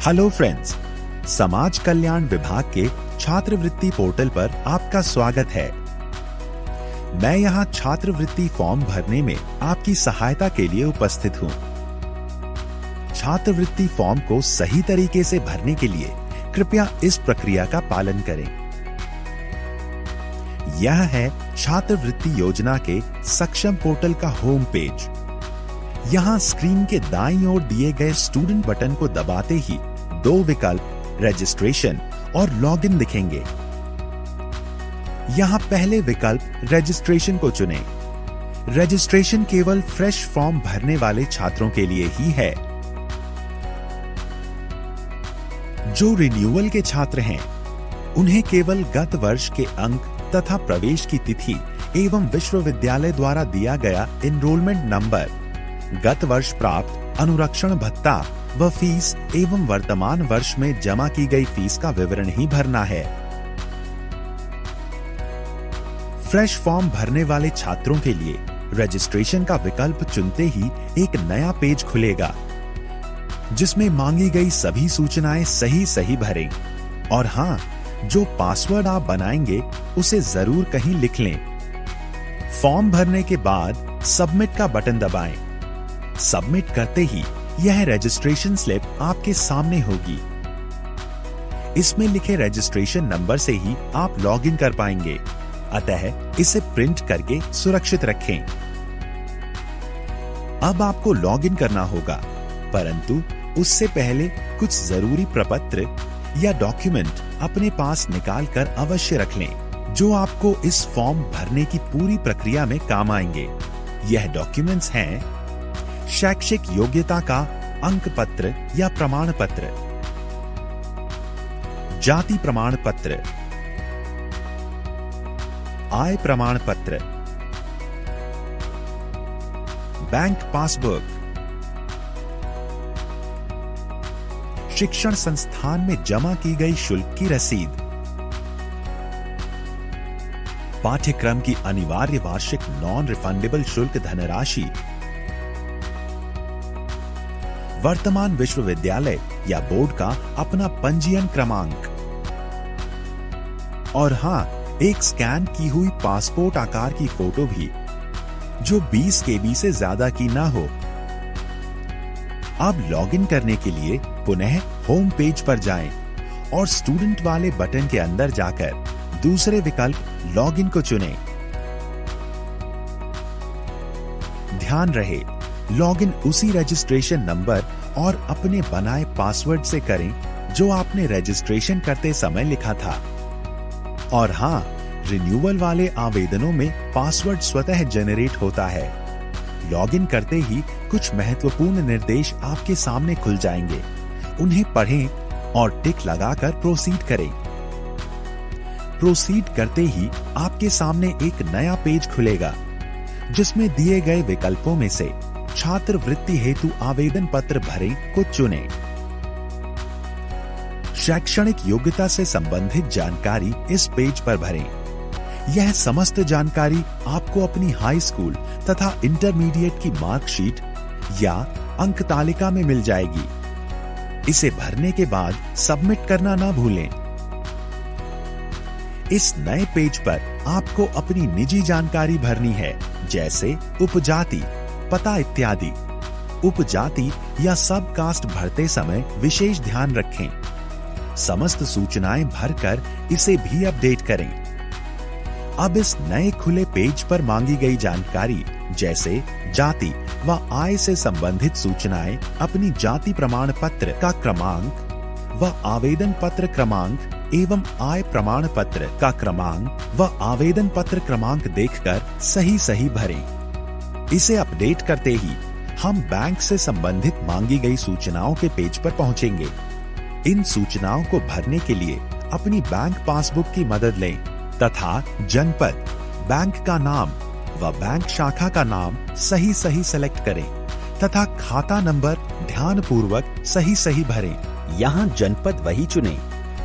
Hello friends, समाज कल्याण विभाग के छात्रवृत्ति पोर्टल पर आपका स्वागत है। मैं यहां छात्रवृत्ति फॉर्म भरने में आपकी सहायता के लिए उपस्थित हूं। छात्रवृत्ति फॉर्म को सही तरीके से भरने के लिए कृपया इस प्रक्रिया का पालन करें। यह है छात्रवृत्ति योजना के सक्षम पोर्टल का होम पेज। यहां स्क्रीन के दाईं ओर दिए गए स्टूडेंट बटन को दबाते ही दो विकल्प रजिस्ट्रेशन और लॉगिन दिखेंगे। यहां पहले विकल्प रजिस्ट्रेशन को चुनें। रजिस्ट्रेशन केवल फ्रेश फॉर्म भरने वाले छात्रों के लिए ही है। जो रिन्यूअल के छात्र हैं, उन्हें केवल गत वर्ष के अंक तथा प्रवेश की तिथि एवं विश्वविद्यालय द्वारा दिया गया एनरोलमेंट नंबर, गत वर्ष प्राप्त अनुरक्षण भत्ता व फीस एवं वर्तमान वर्ष में जमा की गई फीस का विवरण ही भरना है। फ्रेश फॉर्म भरने वाले छात्रों के लिए रजिस्ट्रेशन का विकल्प चुनते ही एक नया पेज खुलेगा, जिसमें मांगी गई सभी सूचनाएं सही भरें। और हां, जो पासवर्ड आप बनाएंगे उसे जरूर कहीं लिख लें। फॉर्म भरने के बाद सबमिट का बटन दबाएं। सबमिट करते ही यह रजिस्ट्रेशन स्लिप आपके सामने होगी। इसमें लिखे रजिस्ट्रेशन नंबर से ही आप लॉगिन कर पाएंगे, अतः इसे प्रिंट करके सुरक्षित रखें। अब आपको लॉगिन करना होगा, परंतु उससे पहले कुछ जरूरी प्रपत्र या डॉक्यूमेंट अपने पास निकाल कर अवश्य रख लें, जो आपको इस फॉर्म भरने की पूरी प्रक्रिया में काम आएंगे। यह डॉक्यूमेंट्स हैं: शैक्षिक योग्यता का अंक पत्र या प्रमाण पत्र, जाति प्रमाण पत्र, आय प्रमाण पत्र, बैंक पासबुक, शिक्षण संस्थान में जमा की गई शुल्क की रसीद, पाठ्यक्रम की अनिवार्य वार्षिक नॉन रिफंडेबल शुल्क धनराशि, वर्तमान विश्वविद्यालय या बोर्ड का अपना पंजीयन क्रमांक, और हां, एक स्कैन की हुई पासपोर्ट आकार की फोटो भी, जो 20 KB से ज्यादा की ना हो। अब लॉगिन करने के लिए पुनः होम पेज पर जाएं और स्टूडेंट वाले बटन के अंदर जाकर दूसरे विकल्प लॉगिन को चुनें। ध्यान रहे, लॉगिन उसी रजिस्ट्रेशन नंबर और अपने बनाए पासवर्ड से करें जो आपने रजिस्ट्रेशन करते समय लिखा था। और हां, रिन्यूअल वाले आवेदनों में पासवर्ड स्वतः जनरेट होता है। लॉगिन करते ही कुछ महत्वपूर्ण निर्देश आपके सामने खुल जाएंगे। उन्हें पढ़ें और टिक लगाकर प्रोसीड करें। प्रोसीड करते ही आपके सामने एक नया पेज खुलेगा, जिसमें दिए गए विकल्पों में से छात्रवृत्ति हेतु आवेदन पत्र भरें को चुनें। शैक्षणिक योग्यता से संबंधित जानकारी इस पेज पर भरें। यह समस्त जानकारी आपको अपनी हाई स्कूल तथा इंटरमीडिएट की मार्कशीट या अंक तालिका में मिल जाएगी। इसे भरने के बाद सबमिट करना ना भूलें। इस नए पेज पर आपको अपनी निजी जानकारी भरनी है, जैसे उपजाति, पता इत्यादि। उपजाति या सब कास्ट भरते समय विशेष ध्यान रखें। समस्त सूचनाएं भरकर इसे भी अपडेट करें। अब इस नए खुले पेज पर मांगी गई जानकारी जैसे जाति व आय से संबंधित सूचनाएं अपनी जाति प्रमाण पत्र का क्रमांक व आवेदन पत्र क्रमांक एवं आय प्रमाण पत्र का क्रमांक व आवेदन पत्र क्रमांक देखकर सही भरें। इसे अपडेट करते ही हम बैंक से संबंधित मांगी गई सूचनाओं के पेज पर पहुंचेंगे। इन सूचनाओं को भरने के लिए अपनी बैंक पासबुक की मदद लें तथा जनपद, बैंक का नाम व बैंक शाखा का नाम सही सही सेलेक्ट करें तथा खाता नंबर ध्यानपूर्वक सही सही भरें। यहाँ जनपद वही चुनें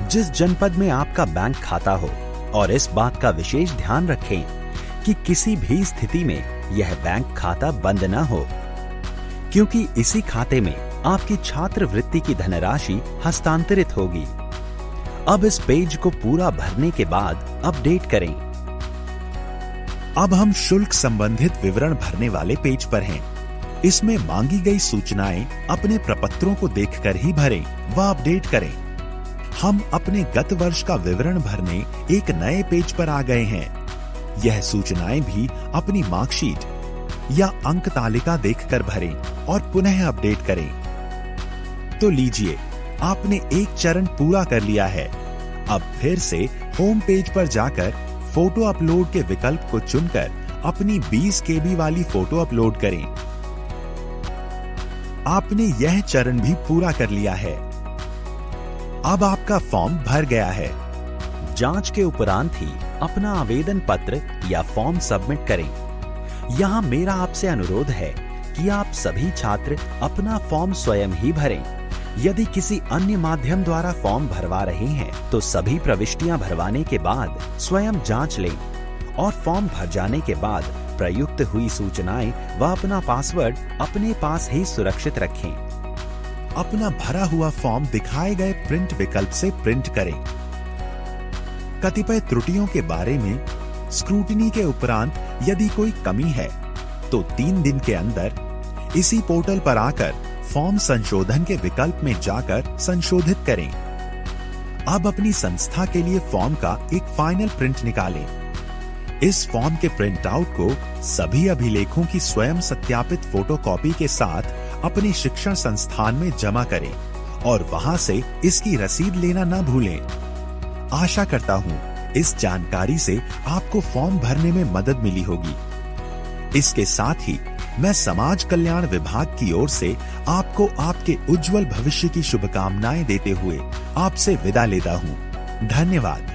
जिस जनपद में आपका बैंक खाता हो और इस बात का विशेष ध्यान रखें कि किसी भी स्थिति में यह बैंक खाता बंद न हो, क्योंकि इसी खाते में आपकी छात्रवृत्ति की धनराशि हस्तांतरित होगी। अब इस पेज को पूरा भरने के बाद अपडेट करें। अब हम शुल्क संबंधित विवरण भरने वाले पेज पर हैं। इसमें मांगी गई सूचनाएं अपने प्रपत्रों को देखकर ही भरें व अपडेट करें। हम अपने गत वर्ष का विवरण भरने एक नए पेज पर आ गए हैं। यह सूचनाएं भी अपनी मार्कशीट या अंक तालिका देखकर भरें और पुनः अपडेट करें। तो लीजिए, आपने एक चरण पूरा कर लिया है। अब फिर से होम पेज पर जाकर फोटो अपलोड के विकल्प को चुनकर अपनी 20 KB वाली फोटो अपलोड करें। आपने यह चरण भी पूरा कर लिया है। अब आपका फॉर्म भर गया है। जांच के उपरांत ही अपना आवेदन पत्र या फॉर्म सबमिट करें। यहाँ मेरा आपसे अनुरोध है कि आप सभी छात्र अपना फॉर्म स्वयं ही भरें। यदि किसी अन्य माध्यम द्वारा फॉर्म भरवा रहे हैं तो सभी प्रविष्टियां भरवाने के बाद स्वयं जांच लें और फॉर्म भर जाने के बाद प्रयुक्त हुई सूचनाएं व अपना पासवर्ड अपने पास ही सुरक्षित रखें। अपना भरा हुआ फॉर्म दिखाए गए प्रिंट विकल्प से प्रिंट करें। कतिपय त्रुटियों के बारे में स्क्रूटिनी के उपरांत यदि कोई कमी है तो 3 दिन के अंदर इसी पोर्टल पर आकर फॉर्म संशोधन के विकल्प में जाकर संशोधित करें। अब अपनी संस्था के लिए फॉर्म का एक फाइनल प्रिंट निकालें। इस फॉर्म के प्रिंट आउट को सभी अभिलेखों की स्वयं सत्यापित फोटोकॉपी के साथ अपने शिक्षण संस्थान में जमा करें और वहां से इसकी रसीद लेना न भूलें। आशा करता हूं इस जानकारी से आपको फॉर्म भरने में मदद मिली होगी। इसके साथ ही मैं समाज कल्याण विभाग की ओर से आपको आपके उज्जवल भविष्य की शुभकामनाएं देते हुए आपसे विदा लेता हूं। धन्यवाद।